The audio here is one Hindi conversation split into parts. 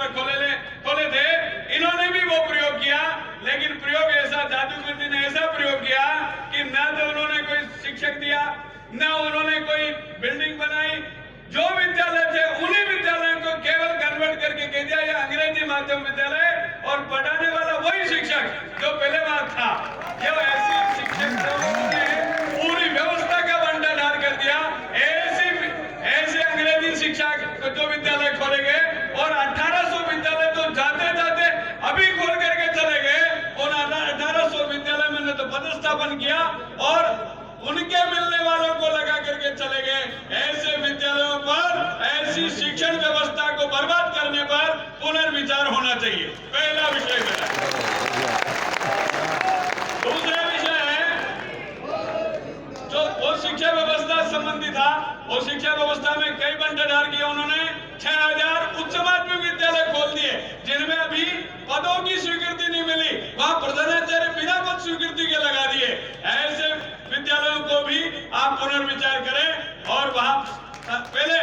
खोले थे, इन्होंने भी वो प्रयोग किया, लेकिन प्रयोग ऐसा, जादूगर ने ऐसा प्रयोग किया कि न तो उन्होंने कोई शिक्षक दिया, न उन्होंने कोई बिल्डिंग बनाई। जो विद्यालय थे उन्हीं विद्यालयों को केवल कन्वर्ट करके कह दिया ये अंग्रेजी माध्यम विद्यालय, और पढ़ाने वाला वही शिक्षक जो पहले बात था। ये ऐसी शिक्षक ने पूरी व्यवस्था का बंटाढार कर दिया। ऐसे अंग्रेजी शिक्षा जो विद्यालय खोले गए, और 1800 विद्यालय तो जाते जाते अभी खोल करके चले गए। उन 1800 विद्यालय मैंने तो पदस्थापन किया और उनके मिलने वालों को लगा करके चले गए। ऐसे विद्यालयों पर, ऐसी शिक्षण व्यवस्था को बर्बाद करने पर पुनर्विचार होना चाहिए। पहला विषय मेरा। दूसरा विषय है जो वो शिक्षा व्यवस्था संबंधी था, वो शिक्षा व्यवस्था में कई बंटाढार किए उन्होंने। 6000 उच्च माध्यमिक विद्यालय खोल दिए जिनमें अभी पदों की स्वीकृति नहीं मिली, वहां प्रधानाचार्य बिना पद स्वीकृति के लगा दिए। ऐसे विद्यालयों को भी आप पुनर्विचार करें और वहां पहले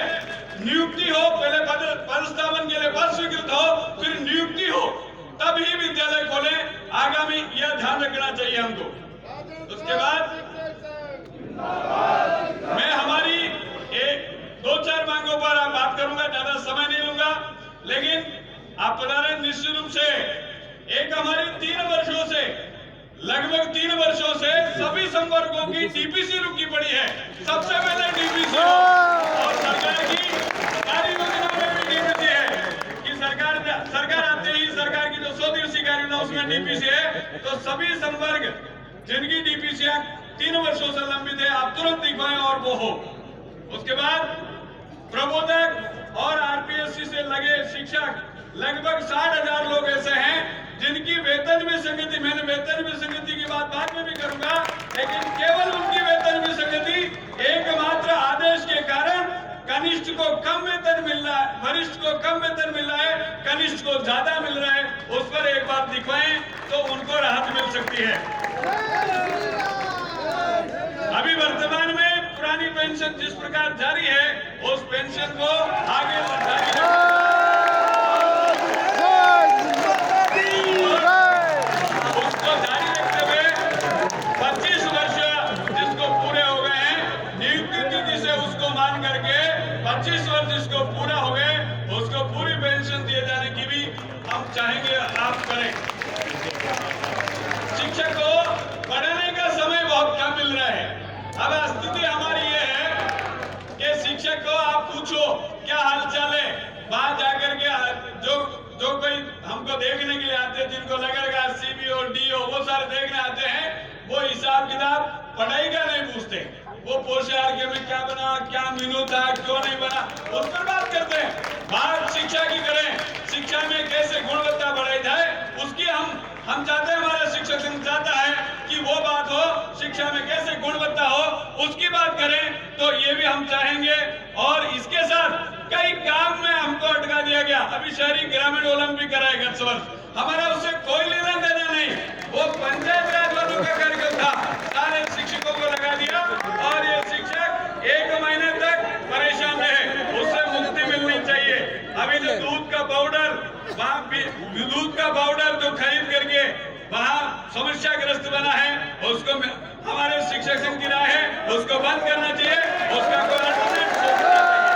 नियुक्ति हो, पहले पदस्थापन के लिए पद स्वीकृत हो, फिर नियुक्ति हो, तब ही विद्यालय खोले। आगामी यह ध्यान रखना चाहिए हमको। उसके बाद मैं हमारी एक 2-4 मांगों पर आप बात करूंगा, ज्यादा समय नहीं लूंगा, लेकिन आप बता रहे निश्चित रूप से एक हमारी 3 वर्षों से, लगभग 3 वर्षों से सभी संवर्गों की डीपीसी रुकी पड़ी है। सबसे पहले डीपीसी और सरकार की सारी योजनाओं में भी डीपीसी है कि सरकार आते ही सरकार की जो 100 दिवसीय कार्ययोजना उसमें डीपीसी है। तो सभी संवर्ग जिनकी डीपीसी 3 वर्षों से लंबित है, आप तुरंत दिखवाएं और वो हो। उसके बाद प्रबोधक और आरपीएससी से लगे शिक्षक, लगभग 60,000 लोग ऐसे हैं जिनकी वेतन में संगति, मैंने वेतन में संगति की बात बाद में भी करूंगा, लेकिन केवल उनकी वेतन में संगति एकमात्र आदेश के कारण कनिष्ठ को कम वेतन मिल रहा है, वरिष्ठ को कम वेतन मिल रहा है, कनिष्ठ को ज्यादा मिल रहा है। उस पर एक बार दिखवाएं तो उनको राहत मिल सकती है। अभी वर्तमान में पुरानी पेंशन जिस प्रकार जारी है, उस पेंशन को आगे जारी रखें। जिसको पूरा हो गए उसको पूरी पेंशन दिए जाने की भी हम चाहेंगे आप करें। शिक्षक को पढ़ाने का समय बहुत कम मिल रहा है। अब स्थिति हमारी ये है कि शिक्षक को आप पूछो क्या हालचाल है, वहां जाकर के जो कोई हमको देखने के लिए आते हैं, जिनको लगेगा सीबीओ डीओ वो सारे देखने आते हैं, वो हिसाब किताब पढ़ाई का नहीं पूछते। वो पोशार के में क्या बना, क्या मेनू था, क्यों नहीं बना, उस पर बात करते हैं। बात शिक्षा की करें, शिक्षा में कैसे गुणवत्ता बढ़ाई जाए उसकी हम चाहते हैं, हमारा शिक्षक संघ चाहता है कि वो बात हो, शिक्षा में कैसे गुणवत्ता हो उसकी बात करें, तो ये भी हम चाहेंगे। और इसके साथ कई काम में हमको अटका दिया गया। अभी शहरी ग्रामीण ओलंपिक कराए गत वर्ष, हमारा उससे कोई लेना देना नहीं, वो पंचायत राज वालों का कार्यक्रम था, सारे शिक्षकों को लगा दिया और ये शिक्षक 1 महीने तक परेशान रहे। उससे मुक्ति मिलनी चाहिए। अभी जो दूध का पाउडर, वहाँ दूध का पाउडर जो खरीद करके वहाँ समस्याग्रस्त बना है, उसको हमारे शिक्षक संघ की राय है उसको बंद करना चाहिए, उसका कोई अल्टरनेट सोचना चाहिए।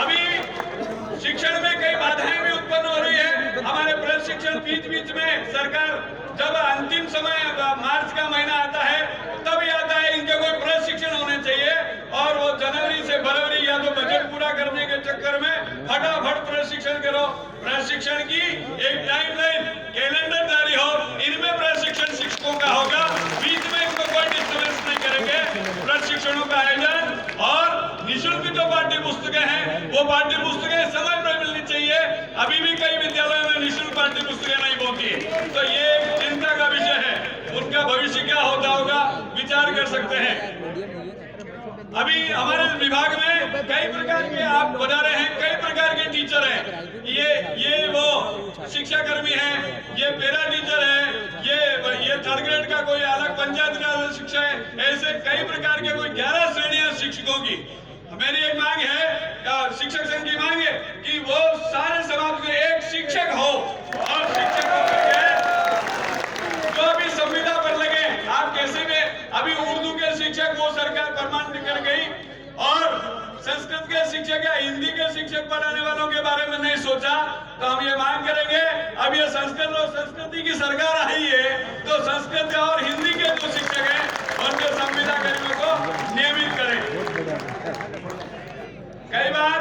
अभी शिक्षण में कई बाधाएं भी उत्पन्न हो रही है। हमारे प्रशिक्षण बीच में सरकार जब अंतिम समय मार्च का महीना आता है तब ये आता है इनके कोई प्रशिक्षण होने चाहिए, और वो जनवरी से फरवरी या तो बजट पूरा करने के चक्कर में फटाफट प्रशिक्षण करो। प्रशिक्षण की एक टाइमलाइन कैलेंडर जारी हो, इनमें प्रशिक्षण शिक्षकों का होगा, बीच में इनको कोई डिस्टर्बेंस नहीं करेंगे। प्रशिक्षणों का आयोजन और निःशुल्क जो पाठ्य पुस्तकें हैं वो पाठ्य पुस्तकें समय पर मिलनी चाहिए। अभी भी कई विद्यालयों में निःशुल्क पाठ्य पुस्तकें नहीं होती, तो ये चिंता का विषय है। उनका भविष्य क्या होता होगा विचार कर सकते हैं। अभी हमारे विभाग में कई प्रकार के, आप बता रहे हैं, कई प्रकार के टीचर हैं। ये वो शिक्षा कर्मी हैं, ये पैरा टीचर है, ये 3rd ग्रेड का कोई अलग पंचायत राज शिक्षा है, ऐसे कई प्रकार के कोई 11 श्रेणियां शिक्षकों की। मेरी एक मांग है, शिक्षक संघ की मांग है कि शिक्षक या हिंदी के शिक्षक पढ़ाने वालों के बारे में नहीं सोचा, तो हम ये मांग करेंगे अब ये संस्कृत और संस्कृति की सरकार आई है, तो संस्कृत और हिंदी के जो शिक्षक हैं उनके संविदा कर्मियों को नियमित करें। कई बार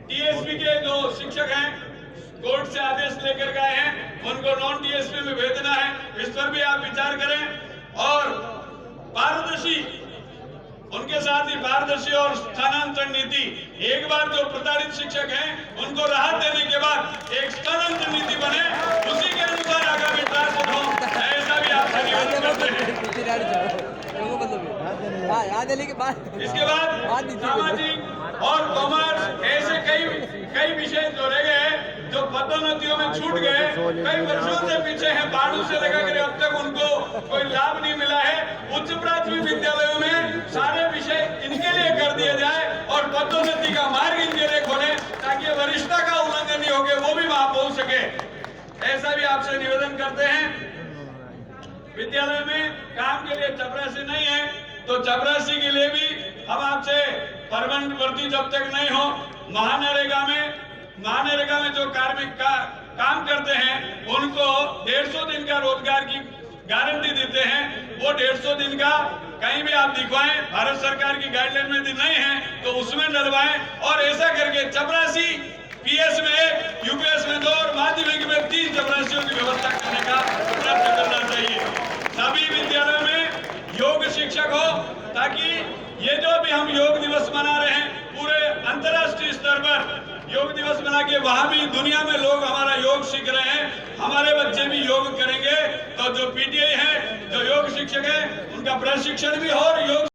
टीएसपी के जो शिक्षक हैं कोर्ट से आदेश लेकर गए हैं, उनको नॉन टीएसपी में भेजना है, इस पर भी आप विचार करें। और पारदर्शी, उनके साथ ही पारदर्शी और स्थानांतरण नीति, एक बार जो प्रताड़ित शिक्षक हैं उनको राहत देने के बाद एक स्थानांतरण नीति बने, उसी के अनुसार आगामी ट्रांसफर हो, ऐसा भी आपसे निवेदन करते हैं। इसके बाद सामाजिक और कॉमर्स ऐसे कई विषय जो रह गए, जो पदोन्नतियों में छूट गए, कई वर्षों से पीछे हैं, बाड़ू से लेकर अब तक उनको कोई लाभ नहीं मिला है। उच्च प्राथमिक विद्यालयों में सारे विषय इनके लिए कर दिए जाए और पदोन्नति का मार्ग इनके लिए खोले, ताकि वरिष्ठता का उल्लंघन नहीं होगे, वो भी वहां पहुंच सके, ऐसा भी आपसे निवेदन करते हैं। विद्यालय में काम के लिए चपरासी नहीं है, तो चपरासी के लिए भी हम आपसे परमानेंट भर्ती जब तक नहीं हो, महानरेगा में जो कार्मिक का काम करते हैं उनको 150 दिन का रोजगार की गारंटी देते हैं। वो 150 दिन का कहीं भी आप दिखवाएं, भारत सरकार की गाइडलाइन में भी नहीं है तो उसमें डलवाएं, और ऐसा करके चपरासी पीएस में 1, यूपीएस में 2 और माध्यमिक में 3 चपरासियों की व्यवस्था करने का प्रयत्न करना चाहिए। सभी विद्यालयों में योग शिक्षक हो, ताकि ये जो भी हम योग दिवस मना रहे हैं, पूरे अंतर्राष्ट्रीय स्तर पर योग दिवस मना के वहां भी दुनिया में लोग हमारा योग सीख रहे हैं, हमारे बच्चे भी योग करेंगे, तो जो पीटीआई है, जो योग शिक्षक है, उनका प्रशिक्षण भी हो और योग